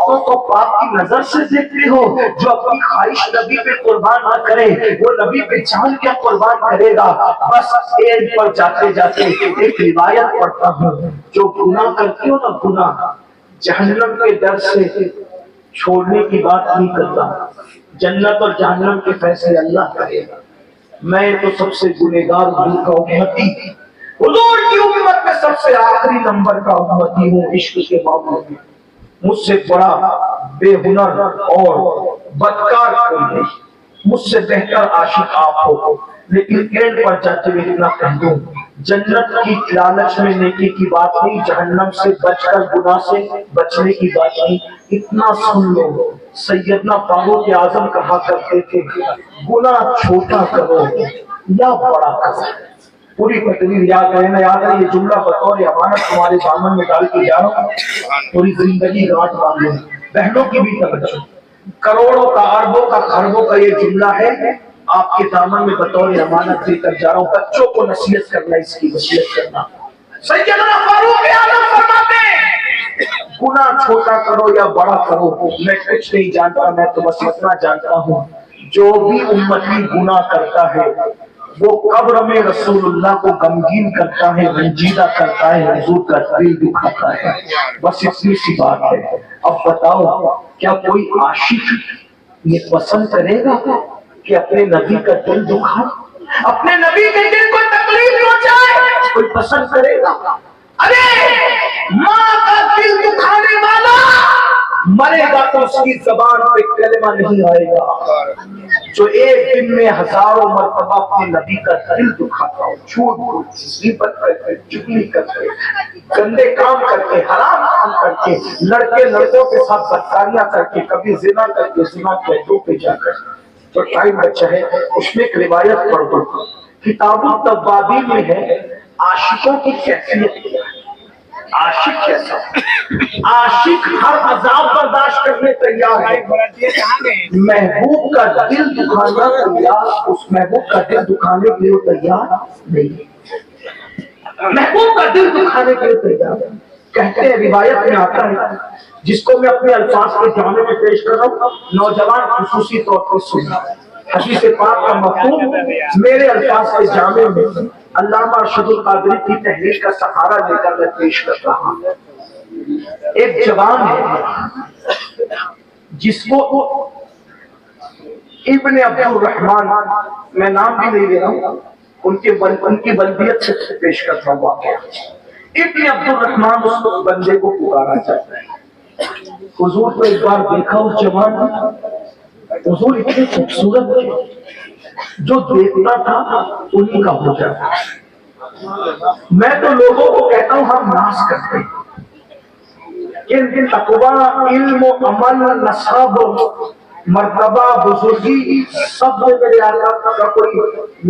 عورتوں کو پاک کی نظر سے دیکھتے ہو؟ جو اپنی خواہش نبی پہ قربان نہ کرے وہ نبی پہ جان کیا قربان کرے گا؟ بس ایک پر جاتے جاتے ایک روایت پڑھتا ہوں، جو گناہ کرتے ہو نا، گناہ جہنم کے ڈر سے چھوڑنے کی بات نہیں کرتا، جنت اور جہنم کے فیصلے اللہ کرے گا۔ میں تو سب سے گنہگار حضور کا امتی، حضور کی امت میں سب سے آخری نمبر کا امتی ہوں عشق کے معاملے میں۔ مجھ سے بڑا بے ہنر اور بدکار کوئی نہیں، مجھ سے بہتر عاشق آپ ہو، لیکن اینڈ پر جاتے ہوئے اتنا کہہ دوں، جنت کی لالچ میں نیکی کی بات نہیں، جہنم سے بچ کر گناہ سے بچنے کی بات نہیں۔ اتنا سن لو، سیدنا فاروق اعظم کہا کرتے تھے، گناہ چھوٹا کرو یا بڑا کرو۔ پوری تقریر یاد رہنا، یاد ہے یہ جملہ بطور امانت تمہارے دامن میں ڈال کے جا رہا ہوں، پوری زندگی گانٹ باندھ لو۔ بہنوں کی بھی توجہ، کروڑوں کا، اربوں کا، خربوں کا یہ جملہ ہے، آپ کے دامن میں بطور امانت دے کر جا رہا ہوں۔ بچوں کو نصیحت کرنا، اس کی وصیت کرنا۔ سیدنا فاروق اعظم فرماتے ہیں، گناہ چھوٹا کرو یا بڑا کرو میں کچھ نہیں جانتا، میں تو بس اتنا جانتا ہوں، جو بھی امتی گناہ کرتا ہے وہ قبر میں رسول اللہ کو غمگین کرتا ہے، رنجیدہ کرتا ہے، حضور کا دل دکھاتا ہے۔ بس اتنی سی بات ہے۔ اب بتاؤ، کیا کوئی عاشق یہ پسند کرے گا کہ اپنے نبی کا دل دکھائے، اپنے نبی کے دل کو تکلیف پہنچائے؟ کوئی پسند کرے گا؟ ارے ماں کا دل دکھانے والا مرے گا تو اس کی زبان پہ کلمہ نہیں آئے گا۔ جو ایک دن میں ہزاروں مرتبہ اپنے نبی کا دل دکھاتا ہو، جھوٹ بول کے، غیبت کر کے، چغلی کر کے، گندے کام کر کے، حرام کام کر کے، لڑکے لڑکوں کے ساتھ بدکاریاں کر کے، کبھی زنا کر کے، زنا قیدوں پہ جا کر، جو ٹائم بچہ ہے اس میں ایک روایت پڑھ دو، کتاب التوابین میں ہے، عاشقوں کی کیفیت کیا ہے، عاشق کیسا؟ عاشق ہر عذاب برداشت کرنے تیار ہے، محبوب کا دل دکھانا تیار، اس محبوب کا دل دکھانے کے لیے تیار نہیں، محبوب کا دل دکھانے کے لیے تیار ہے۔ کہتے ہیں، روایت میں آتا ہے، جس کو میں اپنے الفاظ کے جامع میں پیش کر رہا ہوں، نوجوان خصوصی طور پر سننا، حدیث پاک کا مفہوم میرے الفاظ کے جامع میں علامہ ارشد القادری کی تحریر کا سہارا لے کر میں پیش کر رہا ہوں۔ ایک جوان ہے جس کو ابن عبد الرحمن، میں نام بھی نہیں لے رہا ہوں، ان کی بلدیت سے پیش کرتا ہوں واقعہ۔ ابن عبد الرحمن اس بندے کو پکارا جاتا ہے، حضور کو ایک بار دیکھا اس جوان نے، حضور اتنے خوبصورت تھے، جو دیکھتا تھا انہی کا ہو جاتا۔ میں تو لوگوں کو کہتا ہوں ہم ناز کرتے ہیں، تقویٰ، علم و عمل، نسب، مرتبہ، بزرگی سب میں میرے آقا کا کوئی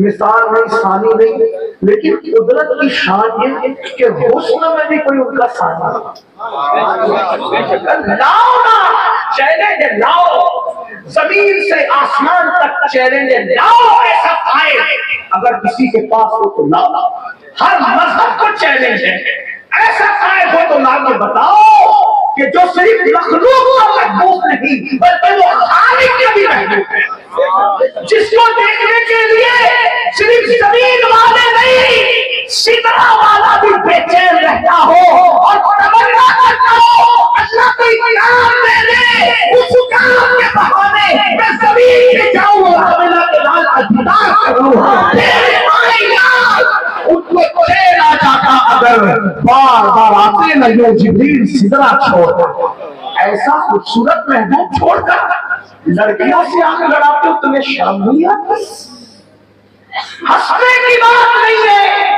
مثال نہیں، ثانی نہیں، لیکن قدرت کی شان یہ کہ حسن میں بھی کوئی ان کا ثانی نہیں۔ لاؤ نا چیلنج، لاؤ زمین سے آسمان تک چیلنج، لاؤ ایسا آئے، اگر کسی کے پاس ہو تو لاؤ، ہر مذہب کو چیلنج ہے، ایسا آئے ہو تو لا کے بتاؤ کہ جو صرف مخلوق کا محبوب نہیں بلکہ وہ خالق کے بھی محبوب ہے، جس کو دیکھنے کے لیے صرف زمین والے نہیں، سدرا والا بھی بے چین رہتا ہو اور تمنا کرتا ہو اللہ کو انعام دے دے، اس کام کے بہانے میں زمین پہ جاؤں اور اللہ کے لال کا دیدار کروں، میرے ان کو چین آ جاتا اگر بار بار آتے نہیں جبریل سدرا چھوڑ۔ ایسا خوبصورت محبوب چھوڑ کر لڑکیوں سے آنکھ لڑاتے ہو، تمہیں شرم نہیں آتی؟ ہنسنے کی بات نہیں ہے۔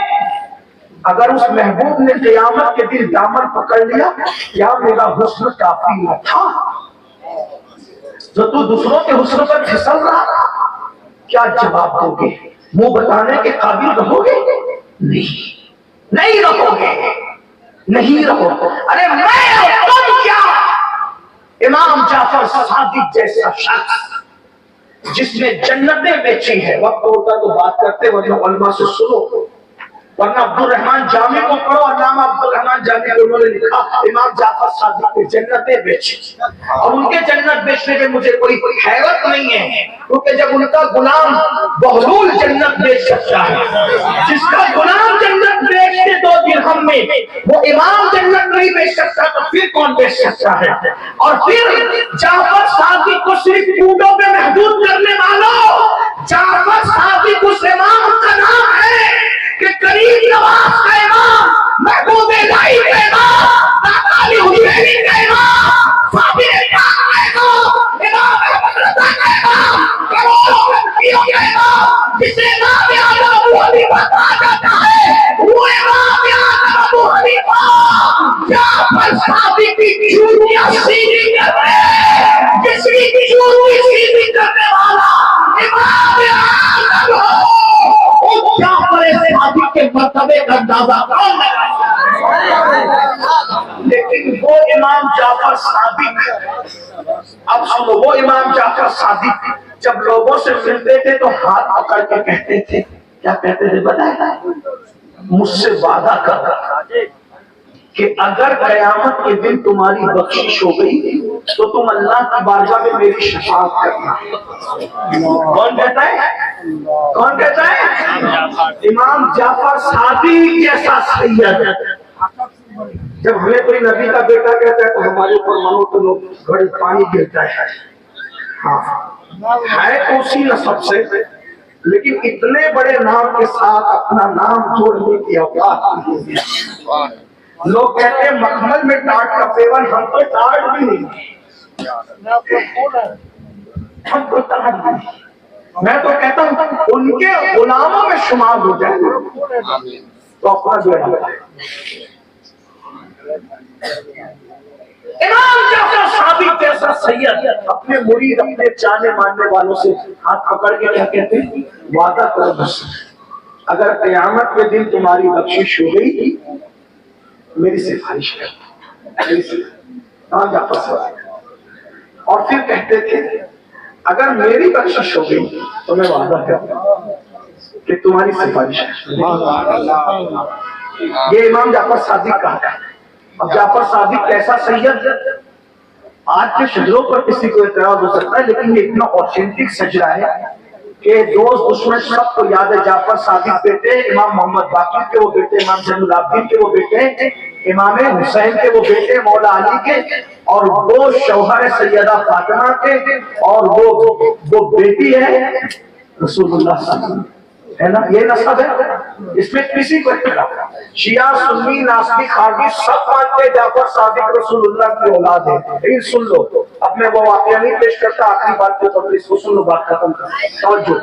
اگر اس محبوب نے قیامت کے دن دامن پکڑ لیا، کیا میرا حسن کافی نہ تھا؟ جو تو دوسروں کے حسن پر پھسل رہا، کیا جواب دو گے؟ منہ بتانے کے قابل رہو گے؟ نہیں رہو گے، نہیں رہو۔ ارے میں تم کیا، امام جعفر صادق جیسا شخص جس نے جنتیں بیچی ہے، وقت ہوتا تو بات کرتے ورنہ علماء سے سنو، ورنہ عبدالرحمن جامی کو پڑھو، علامہ عبدالرحمن جامی کو انہوں نے لکھا امام جعفر صادق کی جنتیں بیچی، اور ان کے جنت بیچنے میں مجھے کوئی حیرت نہیں ہے، کیونکہ جب ان کا غلام بہلول جنت بیچ سکتا ہے، جس کا غلام جنت بیچ کے 2 درہم میں وہ امام جنت نہیں بیچ سکتا تو پھر کون بیچ سکتا ہے؟ اور پھر جعفر صادق کو صرف کوٹوں پہ محدود کرنے والوں، جعفر صادق اس امام کا نام ہے کہ قریب نواز کا امام، محبوب الہی کا امام، داتا علی حسینی کا امام، صابر جان کا امام، امام احمد رضا کا امام، کروڑوں بندیوں کا امام، جسے امام اعظم ابو حنیفہ کہا جاتا ہے، وہ امام اعظم ابو حنیفہ جعفر صادق کی جھوٹیاں سیدھی کرنے، جس کی جھوٹی سیدھی کرنے والا امام اعظم ہو، جعفر صادق کے مرتبے کا اندازہ کون لگا؟ لیکن وہ امام جعفر صادق، اب سنو، وہ امام جعفر صادق جب لوگوں سے ملتے تھے تو ہاتھ پکڑ کے کہتے تھے، کیا کہتے تھے بتائیں؟ مجھ سے وعدہ کر کہ اگر قیامت کے دن تمہاری بخشش ہو گئی تو تم اللہ کی بارگاہ میں میری شفاعت کرنا۔ کون کہتا ہے؟ کون کہتا ہے؟ امام جعفر صادق جیسا سید۔ جب ہمیں کوئی نبی کا بیٹا کہتا ہے تو ہمارے اوپر مانو تو لوگ گھڑی پانی گرتا ہے، ہاں ہے تو اسی نسب سے، لیکن اتنے بڑے نام کے ساتھ اپنا نام جوڑنے کی اوقات نہیں ہے۔ لوگ کہتے ہیں مخمل میں ٹاٹ کا پیون، ہم تو ٹاٹ بھی نہیں، ہم تو ٹاٹ بھی نہیں، میں تو کہتا ہوں ان کے غلاموں میں شمار ہو جائے تو اپنا جو ہے۔ امام جعفر صادق جیسا سید اپنے مرید، اپنے جانے ماننے والوں سے ہاتھ پکڑ کے کیا کہتے ہیں؟ وعدہ کرو بس اگر قیامت کے دن تمہاری بخشش ہو گئی میری سفارش کر۔ امام جعفر صادق اور پھر کہتے تھے اگر میری بخشش ہو گئی تو میں وعدہ کرتا ہوں کہ تمہاری سفارش ہے۔ یہ امام جعفر صادق کہا ہے۔ اب جعفر صادق کیسا سید؟ آج کے شجروں پر کسی کو اعتراض ہو سکتا ہے، لیکن یہ اتنا اوتھینٹک سجرہ ہے کہ دوست دشمن سب کو یاد ہے۔ جعفر صادق بیٹے امام محمد باقر کے، وہ بیٹے امام زین العابدین کے، وہ بیٹے امام حسین کے، وہ بیٹے مولا علی کے، اور وہ شوہر سیدہ فاطمہ کے، اور وہ بیٹی ہے رسول اللہ صلی اللہ علیہ وسلم، ہے نا؟ یہ نسب ہے، اس میں کسی کو اختلاف نہیں۔ شیعہ سنی ناصری خارجی سب مانتے جعفر صادق رسول اللہ کی اولاد ہے۔ لیکن سن لو، اب میں وہ واقعہ نہیں پیش کرتا، آخری بات کو تو اس کو سن لو، بات ختم کر توجہ۔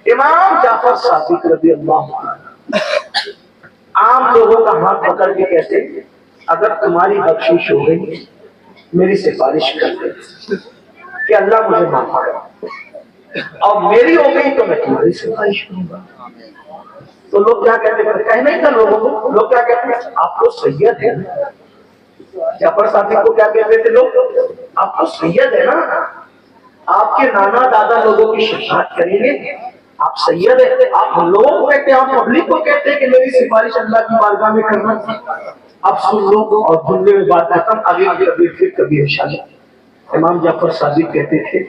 امام جعفر صادق رضی اللہ عنہ عام لوگوں کا ہاتھ پکڑ کے کہتے اگر تمہاری بخشش ہو گئی میری سفارش کر دے کہ اللہ مجھے معاف کرے، اور میری ہو گئی تو میں تمہاری سفارش کروں گا۔ تو لوگ کیا کہتے ہیں؟ کہنا ہی تھا لوگوں کو، لوگ کیا کہتے ہیں؟ آپ تو سید ہیں۔ جعفر صادق کو کیا کہتے تھے لوگ؟ آپ تو سید ہے نا، آپ کے نانا دادا لوگوں کی شفاعت کریں گے، آپ سید ہیں۔ آپ ہم لوگوں کو کہتے ہیں، آپ پبلک کو کہتے ہیں کہ میری سفارش اللہ کی بارگاہ میں کرنا۔ اب سن لو اور سننے میں بات ختم، آگے پھر کبھی انشاءاللہ۔ امام جعفر صادق کہتے تھے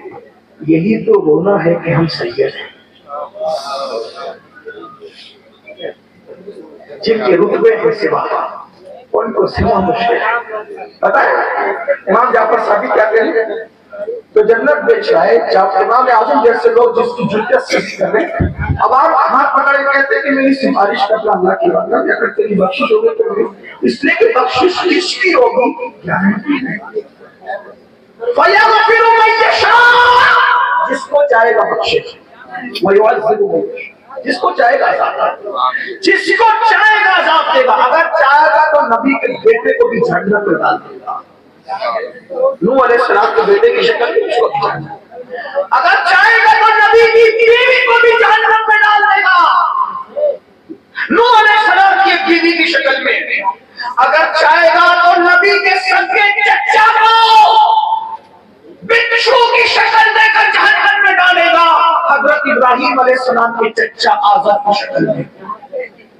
یہی تو ہونا ہے کہ ہم سید ہیں، جن کے رتبے کے سوا ان کو سوا مشکل ہے۔ پتہ ہے امام جعفر صادق کیا کہتے ہیں؟ تو جنت بیچ رہا ہے امام اعظم جیسے لوگ جس کی جرت سے کر رہے ہیں، اب آپ ہاتھ پکڑ کے کہتے ہیں کہ میری سفارش کرنا اللہ کی بات ہے، اگر تیری بخشش ہوگی تو اس لیے کہ بخشش کس کی ہوگی؟ فَيَغْفِرُ مَن يَشَاءُ، جس کو چاہے گا بخشش، وَيُعَذِّبُ مَن يَشَاءُ، جس کو چاہے گا عذاب، جس کو چاہے گا عذاب دے گا۔ اگر چاہے گا تو نبی کے بیٹے کو بھی جہنم میں ڈال دے گا، نوح علیہ السلام کے بیٹے کی شکل میں اس کو بھی جہنم، اگر چاہے گا تو نبی کی بیوی کو بھی جہنم میں ڈال دے گا، نوح علیہ السلام کی بیوی کی شکل میں، اگر چاہے گا تو نبی کے سگے چچا کو بچھو کی شکل دے کر جہنم میں ڈالے گا، حضرت ابراہیم علیہ السلام کے چچا آزر کی شکل میں۔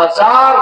1000